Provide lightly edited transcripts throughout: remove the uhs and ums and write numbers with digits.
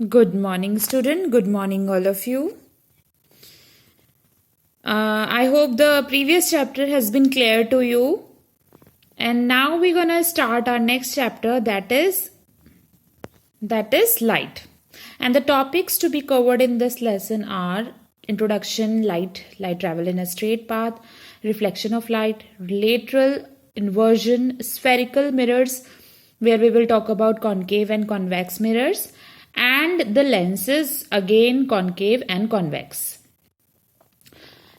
Good morning, student. Good morning, all of you. I hope the previous chapter has been clear to you. And now we're gonna start our next chapter, that is light. And the topics to be covered in this lesson are introduction, light travel in a straight path, reflection of light, lateral, inversion, spherical mirrors, where we will talk about concave and convex mirrors, and the lenses, again concave and convex.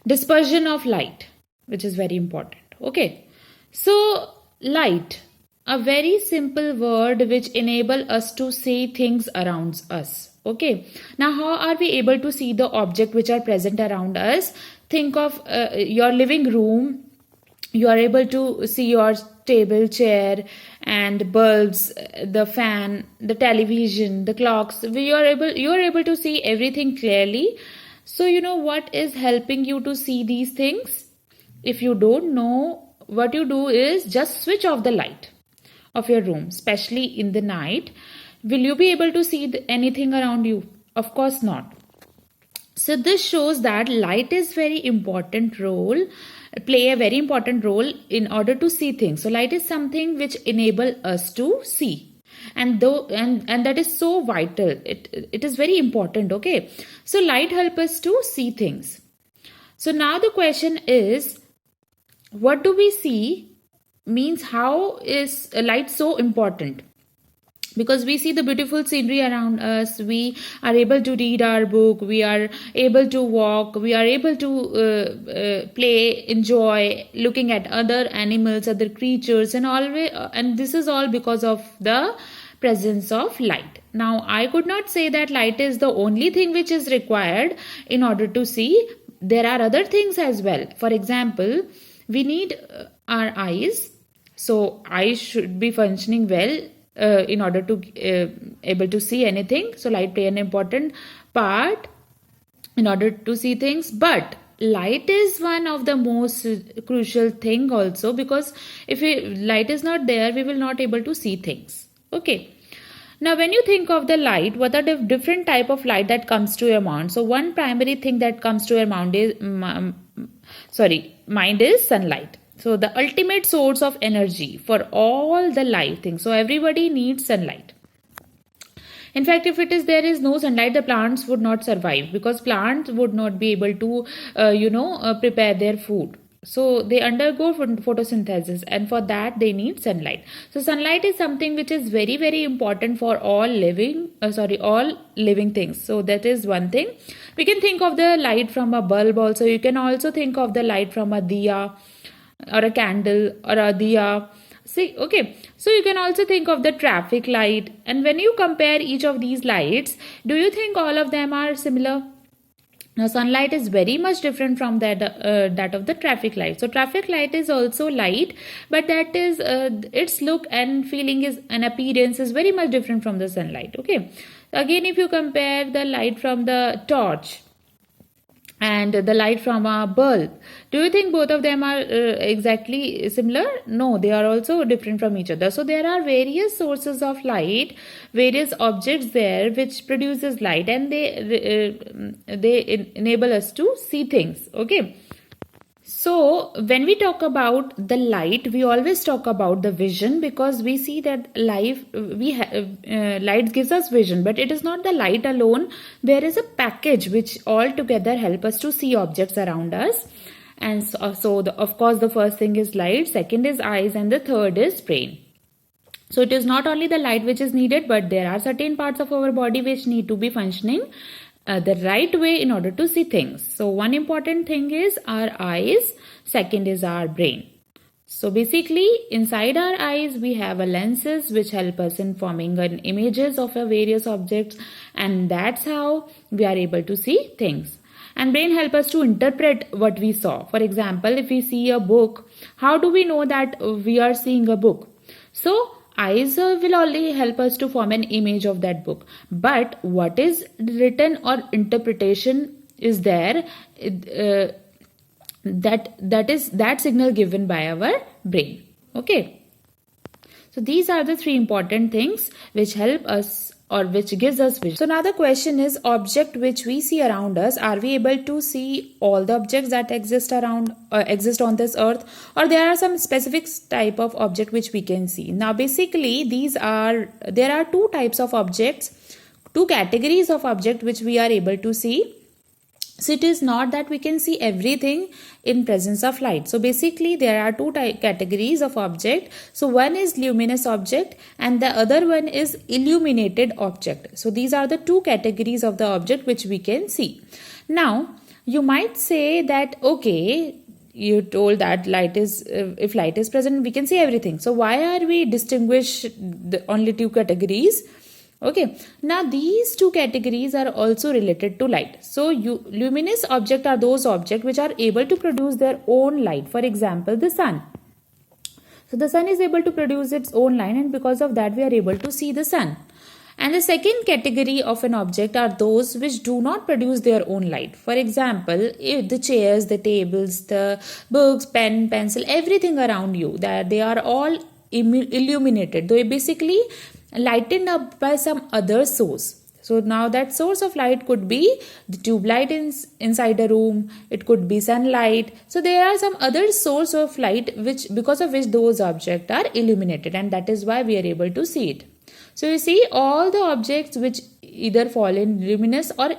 Dispersion of light, which is very important. Okay, so light, a very simple word which enable us to see things around us. Okay, now how are we able to see the object which are present around us? Think of your living room. You are able to see your table, chair, and bulbs, the fan, the television, the clocks. You are able to see everything clearly. So you know what is helping you to see these things? If you don't know, what you do is just switch off the light of your room, especially in the night. Will you be able to see anything around you? Of course not. So this shows that light is play a very important role in order to see things. So light is something which enable us to see. And that is so vital. It is very important. Okay. So light help us to see things. So now the question is, what do we see? Means how is light so important? Because we see the beautiful scenery around us, we are able to read our book, we are able to walk, we are able to play, enjoy looking at other animals, other creatures, and this is all because of the presence of light. Now I could not say that light is the only thing which is required in order to see. There are other things as well. For example, we need our eyes. So eyes should be functioning well in order to able to see anything. So light play an important part in order to see things. But light is one of the most crucial thing also, because if light is not there, we will not able to see things. Okay. Now, when you think of the light, what are the different type of light that comes to your mind? So one primary thing that comes to your mind is sunlight. So the ultimate source of energy for all the life things. So everybody needs sunlight. In fact, if there is no sunlight, the plants would not survive, because plants would not be able to, prepare their food. So they undergo photosynthesis, and for that they need sunlight. So sunlight is something which is very, very important for all living things. So that is one thing. We can think of the light from a bulb also. You can also think of the light from a diya or a candle or a diya. See, okay. So you can also think of the traffic light. And when you compare each of these lights, do you think all of them are similar? Now, sunlight is very much different from that of the traffic light. So traffic light is also light, but that is its look and feeling is an appearance is very much different from the sunlight. Okay. Again, if you compare the light from the torch and the light from a bulb, do you think both of them are exactly similar? No, they are also different from each other. So there are various sources of light, various objects there which produces light, and they enable us to see things. Okay. So when we talk about the light, we always talk about the vision, because we see that light gives us vision, but it is not the light alone. There is a package which all together help us to see objects around us. And of course, the first thing is light, second is eyes, and the third is brain. So it is not only the light which is needed, but there are certain parts of our body which need to be functioning the right way in order to see things. So one important thing is our eyes, second is our brain. So basically inside our eyes we have a lenses which help us in forming images of various objects, and that's how we are able to see things. And brain help us to interpret what we saw. For example, if we see a book, how do we know that we are seeing a book? So eyes will only help us to form an image of that book, but what is written or interpretation is there, that signal given by our brain. Okay, so these are the three important things which help us or which gives us vision. So now the question is, object which we see around us, are we able to see all the objects that exist on this earth, or there are some specific type of object which we can see? Now basically there are two types of objects, two categories of object which we are able to see. So it is not that we can see everything in presence of light. So basically there are two categories of object. So one is luminous object and the other one is illuminated object. So these are the two categories of the object which we can see. Now you might say that, okay, you told that if light is present, we can see everything. So why are we distinguish the only two categories? Okay, now these two categories are also related to light. So luminous objects are those objects which are able to produce their own light. For example, the sun. So the sun is able to produce its own light, and because of that we are able to see the sun. And the second category of an object are those which do not produce their own light. For example, the chairs, the tables, the books, pen, pencil, everything around you, that they are all illuminated. They basically lightened up by some other source. So now that source of light could be the tube light inside a room, it could be sunlight. So there are some other source of light because of which those objects are illuminated, and that is why we are able to see it. So you see, all the objects which either fall in luminous or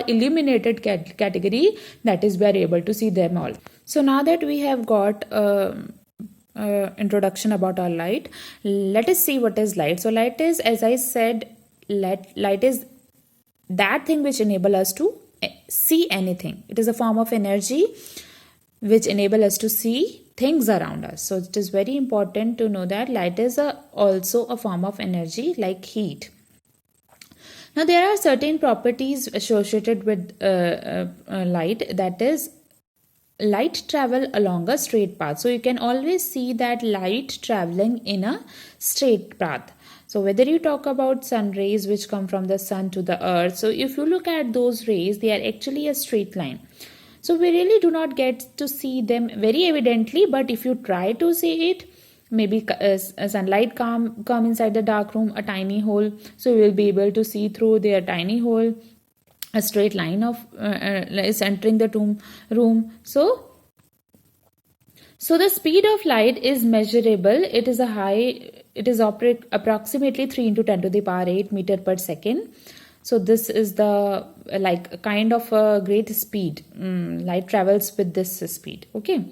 illuminated category, that is we are able to see them all. So now that we have got introduction about our light, let us see what is light. So light is, as I said, light is that thing which enable us to see anything. It is a form of energy which enable us to see things around us. So it is very important to know that light is also a form of energy like heat. Now there are certain properties associated with light, that is, light travel along a straight path. So you can always see that light traveling in a straight path. So whether you talk about sun rays which come from the sun to the earth, so if you look at those rays, they are actually a straight line. So we really do not get to see them very evidently, but if you try to see it, maybe sunlight come inside the dark room, a tiny hole, so you will be able to see through their tiny hole. A straight line of is entering the room. So the speed of light is measurable. It is approximately 3 into 10 to the power 8 meter per second. So this is the kind of a great speed. Light travels with this speed. Okay.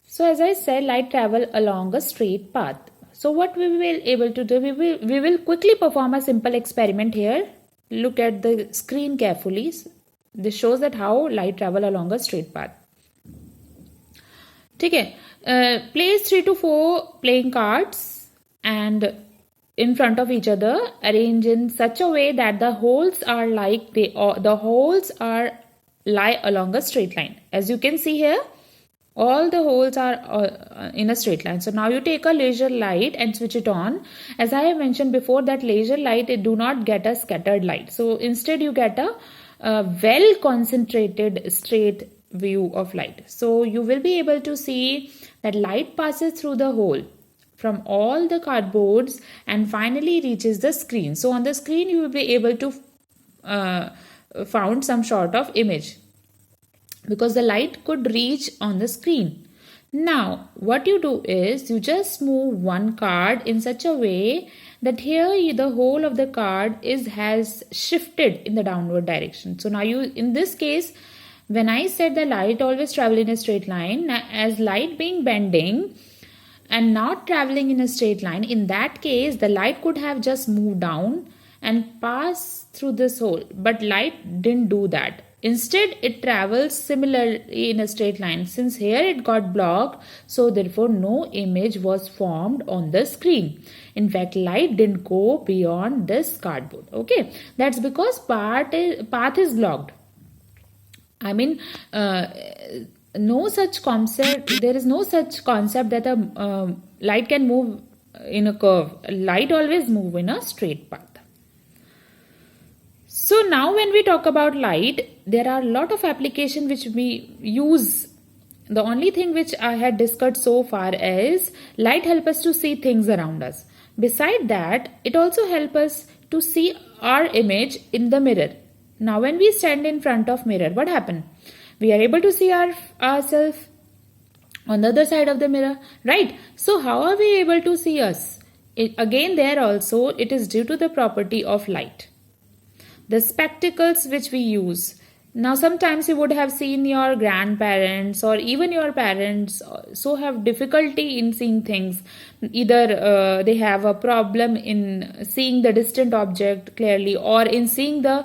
So as I said, light travel along a straight path. So what we will able to do, we will quickly perform a simple experiment here. Look at the screen carefully. This shows that how light travel along a straight path. Okay. Place 3 to 4 playing cards and in front of each other, arrange in such a way that the holes are lie along a straight line. As you can see here, all the holes are in a straight line. So now you take a laser light and switch it on. As I have mentioned before, that laser light, it do not get a scattered light. So instead you get a well concentrated straight view of light. So you will be able to see that light passes through the hole from all the cardboards and finally reaches the screen. So on the screen you will be able to found some sort of image, because the light could reach on the screen. Now, what you do is you just move one card in such a way that here the whole of the card has shifted in the downward direction. So now in this case, when I said the light always travel in a straight line, as light being bending and not traveling in a straight line, in that case, the light could have just moved down and passed through this hole, but light didn't do that. Instead, it travels similarly in a straight line. Since here it got blocked, so therefore no image was formed on the screen. In fact, light didn't go beyond this cardboard. Okay, that's because path is blocked. I mean, no such concept. There is no such concept that a light can move in a curve. Light always move in a straight path. So now when we talk about light, there are a lot of applications which we use. The only thing which I had discussed so far is light helps us to see things around us. Beside that, it also helps us to see our image in the mirror. Now when we stand in front of mirror, what happened? We are able to see ourselves on the other side of the mirror, right? So how are we able to see us? Again, there also it is due to the property of light. The spectacles which we use. Now sometimes you would have seen your grandparents or even your parents so have difficulty in seeing things. Either they have a problem in seeing the distant object clearly or in seeing the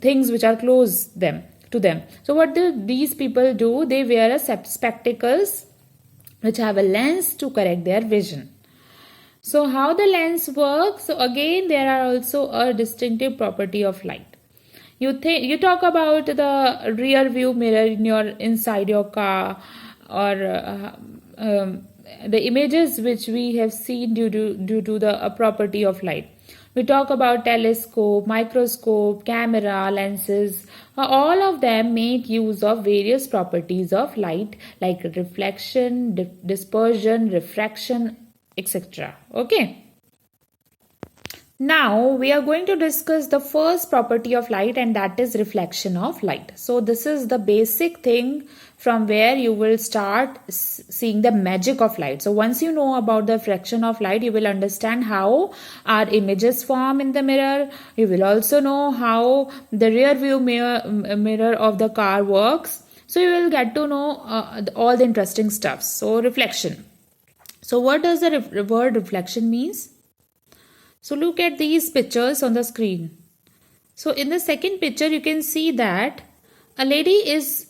things which are close to them. So what do these people do? They wear a spectacles which have a lens to correct their vision. So how the lens works? So again, there are also a distinctive property of light. You talk about the rear view mirror inside your car, or the images which we have seen due to the property of light. We talk about telescope, microscope, camera, lenses. All of them make use of various properties of light like reflection, dispersion, refraction, etc. Okay. Now we are going to discuss the first property of light, and that is reflection of light. So this is the basic thing from where you will start seeing the magic of light. So once you know about the reflection of light, you will understand how our images form in the mirror. You will also know how the rear view mirror of the car works. So you will get to know all the interesting stuff. So reflection. So what does the word reflection means? So look at these pictures on the screen. So in the second picture, you can see that a lady is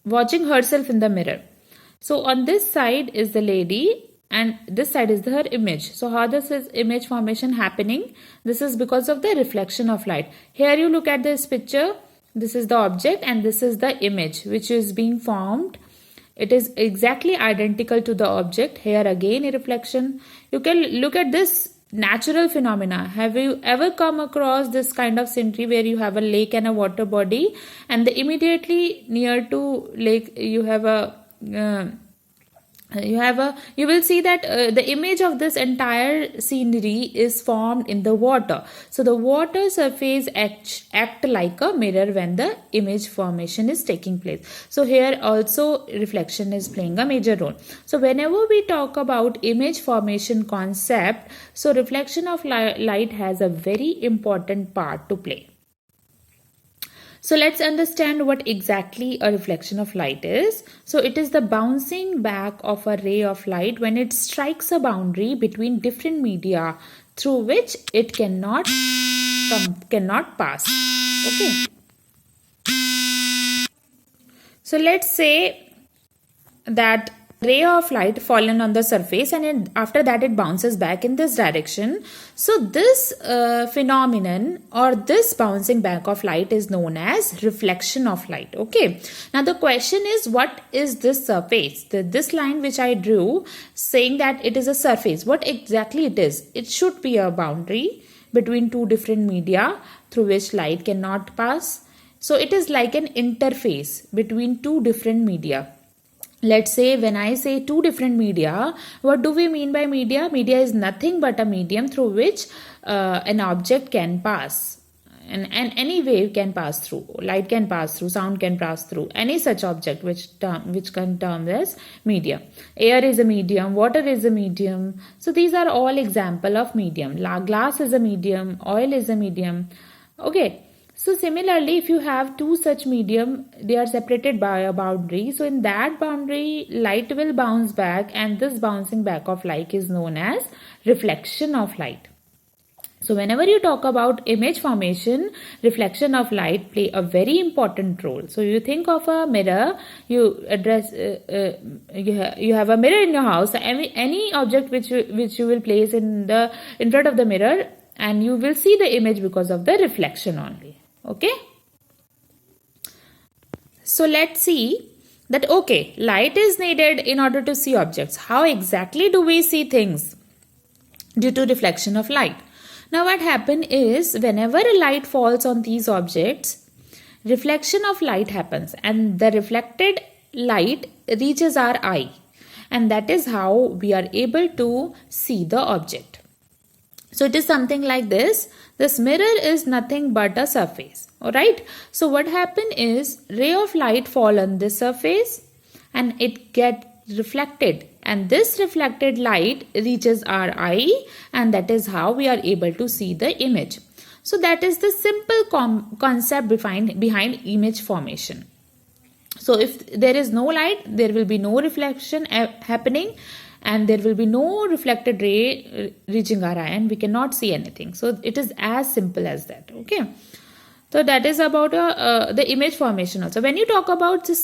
watching herself in the mirror. So on this side is the lady and this side is her image. So how does this image formation happening? This is because of the reflection of light. Here you look at this picture. This is the object and this is the image which is being formed. It is exactly identical to the object. Here again a reflection. You can look at this natural phenomena. Have you ever come across this kind of scenery where you have a lake and a water body, and immediately near to lake you have a you will see that the image of this entire scenery is formed in the water. So the water surface act like a mirror when the image formation is taking place. So here also reflection is playing a major role. So whenever we talk about image formation concept, so reflection of light has a very important part to play. So let's understand what exactly a reflection of light is. So it is the bouncing back of a ray of light when it strikes a boundary between different media through which it cannot pass. Okay. So let's say that ray of light fallen on the surface and after that it bounces back in this direction. So this phenomenon or this bouncing back of light is known as reflection of light. Okay. Now the question is, what is this surface? This line which I drew saying that it is a surface. What exactly it is? It should be a boundary between two different media through which light cannot pass. So it is like an interface between two different media. Let's say when I say two different media, what do we mean by media? Media is nothing but a medium through which an object can pass. And any wave can pass through. Light can pass through, sound can pass through. Any such object which can term as medium. Air is a medium, water is a medium. So these are all example of medium. Glass is a medium, oil is a medium. Okay. So similarly, if you have two such medium, they are separated by a boundary. So in that boundary, light will bounce back, and this bouncing back of light is known as reflection of light. So whenever you talk about image formation, reflection of light play a very important role. So you think of a mirror, you have a mirror in your house. Any object which you will place in front of the mirror, and you will see the image because of the reflection only. Okay. So let's see that, okay, light is needed in order to see objects. How exactly do we see things due to reflection of light? Now what happens is, whenever a light falls on these objects, reflection of light happens and the reflected light reaches our eye, and that is how we are able to see the object. So it is something like this. This mirror is nothing but a surface. Alright. So what happen is ray of light fall on this surface and it get reflected. And this reflected light reaches our eye, and that is how we are able to see the image. So that is the simple concept behind image formation. So if there is no light, there will be no reflection happening, and there will be no reflected ray reaching our eye, and we cannot see anything. So it is as simple as that. Okay. So that is about the image formation also. When you talk about the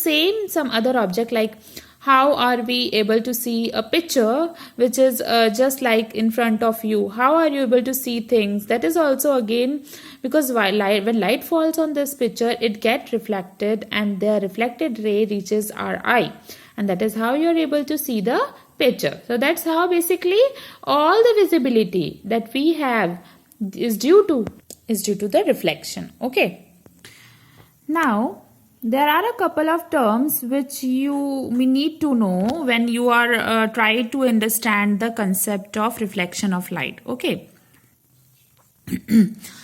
some other object, like how are we able to see a picture which is just like in front of you? How are you able to see things? That is also again because when light falls on this picture, it gets reflected and the reflected ray reaches our eye. And that is how you are able to see the picture. So that's how basically all the visibility that we have is due to the reflection. Okay. Now, there are a couple of terms which you may need to know when you are trying to understand the concept of reflection of light. Okay.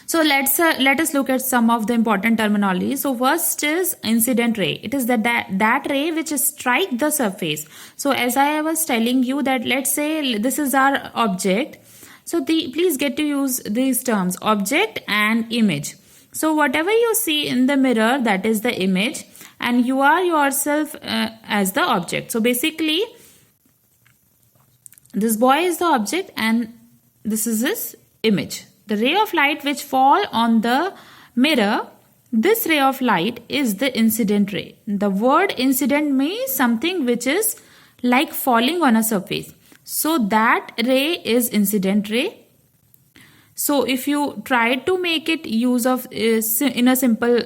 So let us look at some of the important terminology. So first is incident ray. It is that ray which strike the surface. So as I was telling you that let's say this is our object. So please get to use these terms, object and image. So whatever you see in the mirror, that is the image, and you are yourself as the object. So basically, this boy is the object and this is his image. The ray of light which fall on the mirror, this ray of light is the incident ray. The word incident means something which is like falling on a surface. So that ray is incident ray. So if you try to make it use of in a simple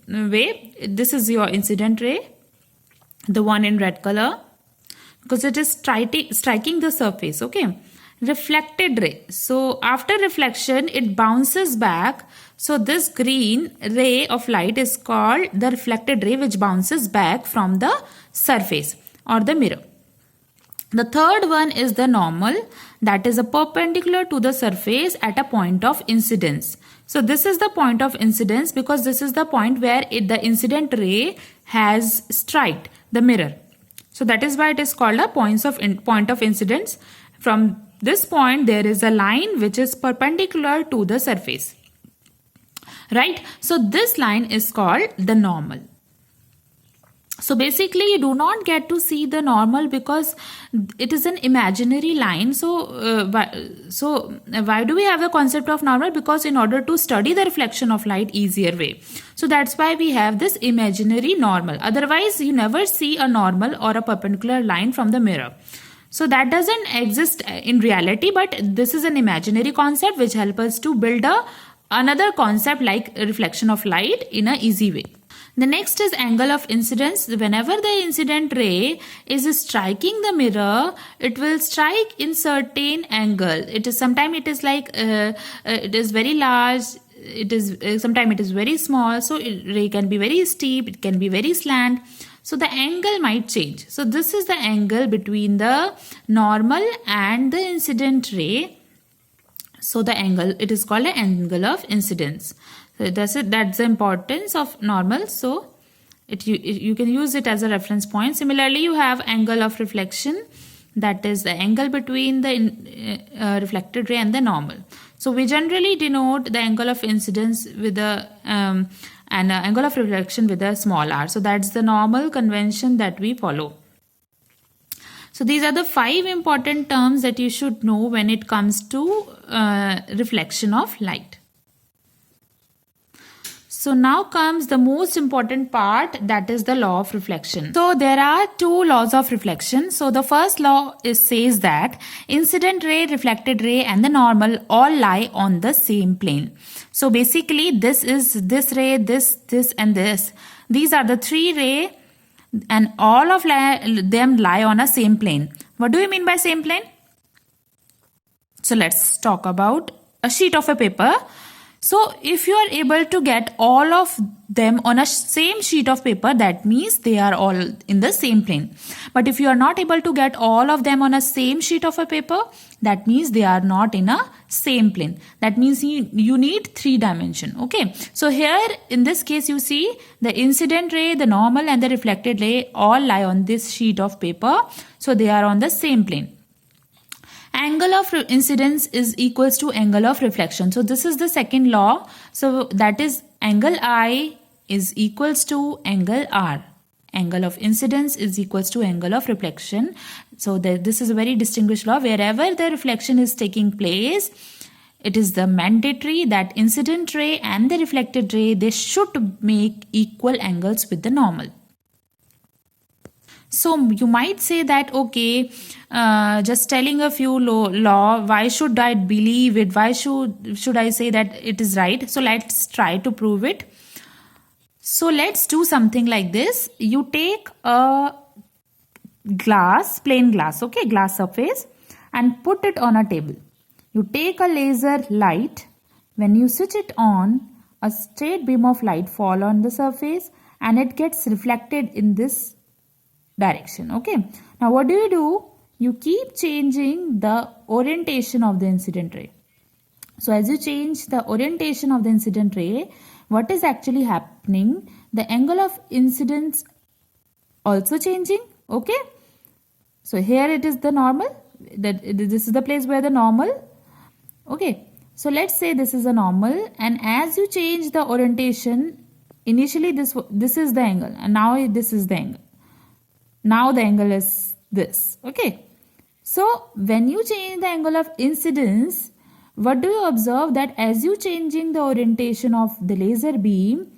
way, this is your incident ray, the one in red color, because it is striking the surface. Okay. Reflected ray. So after reflection, it bounces back. So this green ray of light is called the reflected ray which bounces back from the surface or the mirror. The third one is the normal, that is a perpendicular to the surface at a point of incidence. So this is the point of incidence because this is the point where the incident ray has struck the mirror. So that is why it is called a point of incidence. From this point there is a line which is perpendicular to the surface. Right? So this line is called the normal. So basically you do not get to see the normal because it is an imaginary line. So why do we have a concept of normal? Because in order to study the reflection of light easier way. So that's why we have this imaginary normal. Otherwise you never see a normal or a perpendicular line from the mirror. So that doesn't exist in reality, but this is an imaginary concept which helps us to build another concept like reflection of light in an easy way. The next is angle of incidence. Whenever the incident ray is striking the mirror, it will strike in certain angle. Sometimes it is like it is very large. Sometimes it is very small. So ray can be very steep. It can be very slant. So the angle might change. So this is the angle between the normal and the incident ray. So the angle, it is called an angle of incidence. So that's the importance of normal. So you can use it as a reference point. Similarly, you have angle of reflection. That is the angle between the reflected ray and the normal. So we generally denote the angle of incidence with the and angle of reflection with a small r. So that's the normal convention that we follow. So these are the 5 important terms that you should know when it comes to reflection of light. So now comes the most important part, that is the law of reflection. So there are 2 laws of reflection. So the first law says that incident ray, reflected ray and the normal all lie on the same plane. So basically this is this ray, this and this. These are the 3 ray and all of them lie on a same plane. What do you mean by same plane? So let's talk about a sheet of a paper. So if you are able to get all of them on a same sheet of paper, that means they are all in the same plane. But if you are not able to get all of them on a same sheet of a paper, that means they are not in a same plane. That means you need 3 dimension. Okay. So here in this case, you see the incident ray, the normal and the reflected ray all lie on this sheet of paper. So they are on the same plane. Angle of incidence is equals to angle of reflection. So this is the second law. So that is angle I is equals to angle R. Angle of incidence is equals to angle of reflection. So this is a very distinguished law. Wherever the reflection is taking place, it is the mandatory that incident ray and the reflected ray, they should make equal angles with the normal. So you might say that, okay, just telling a few law, why should I believe it? Why should I say that it is right? So let's try to prove it. So let's do something like this. You take a glass, plain glass, okay, glass surface, and put it on a table. You take a laser light. When you switch it on, a straight beam of light fall on the surface and it gets reflected in this direction. Okay. Now what do? You keep changing the orientation of the incident ray. So as you change the orientation of the incident ray, what is actually happening? The angle of incidence also changing. Okay. So here it is the normal. This is the place where the normal. Okay. So let's say this is a normal, and as you change the orientation, initially this is the angle, and now this is the angle. Now the angle is this. Okay. So when you change the angle of incidence, what do you observe? That as you changing the orientation of the laser beam,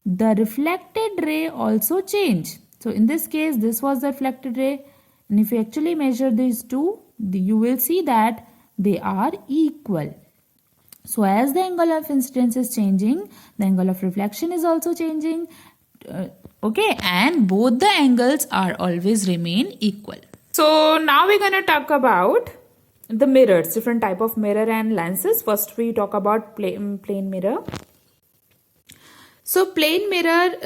the reflected ray also change. So in this case, this was the reflected ray. And if you actually measure these two, you will see that they are equal. So as the angle of incidence is changing, the angle of reflection is also changing. Okay, and both the angles are always remain equal. So now we're going to talk about the mirrors, different type of mirror and lenses. First we talk about plane mirror. So plane mirror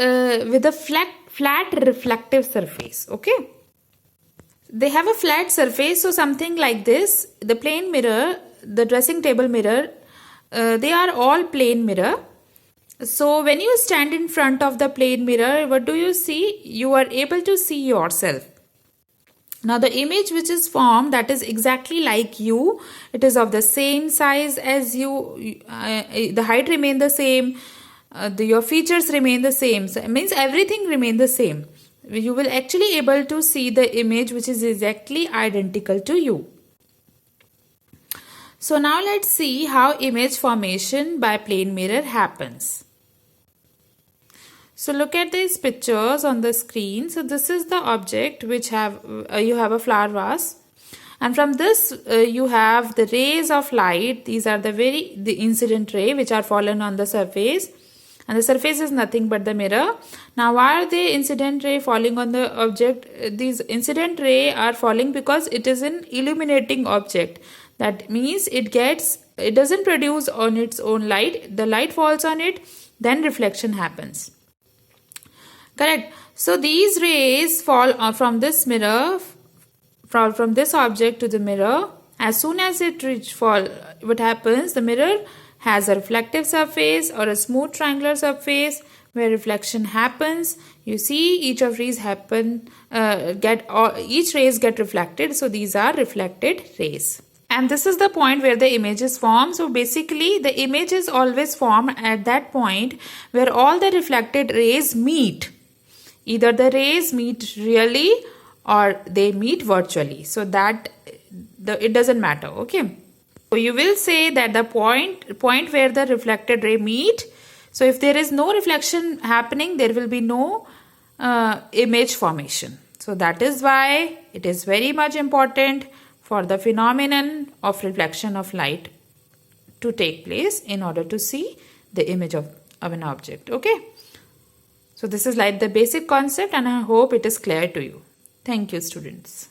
with a flat reflective surface. Okay, they have a flat surface, so something like this. The plane mirror, the dressing table mirror, they are all plane mirror. So when you stand in front of the plane mirror, what do you see? You are able to see yourself. Now the image which is formed, that is exactly like you. It is of the same size as you. The height remain the same. Your features remain the same. So it means everything remain the same. You will actually able to see the image which is exactly identical to you. So now let's see how image formation by plane mirror happens. So look at these pictures on the screen. So this is the object which you have a flower vase, and from this you have the rays of light. These are the incident ray which are fallen on the surface, and the surface is nothing but the mirror. Now why are the incident ray falling on the object? These incident ray are falling because it is an illuminating object. That means it doesn't produce on its own light. The light falls on it, then reflection happens. Correct. So these rays fall from this mirror, from this object to the mirror. As soon as it fall, what happens? The mirror has a reflective surface or a smooth triangular surface where reflection happens. You see each of these each rays get reflected. So these are reflected rays. And this is the point where the image is formed. So basically the image is always formed at that point where all the reflected rays meet. Either the rays meet really or they meet virtually. So that it doesn't matter. Okay. So you will say that the point where the reflected ray meet. So if there is no reflection happening, there will be no image formation. So that is why it is very much important for the phenomenon of reflection of light to take place in order to see the image of an object. Okay. So this is like the basic concept, and I hope it is clear to you. Thank you, students.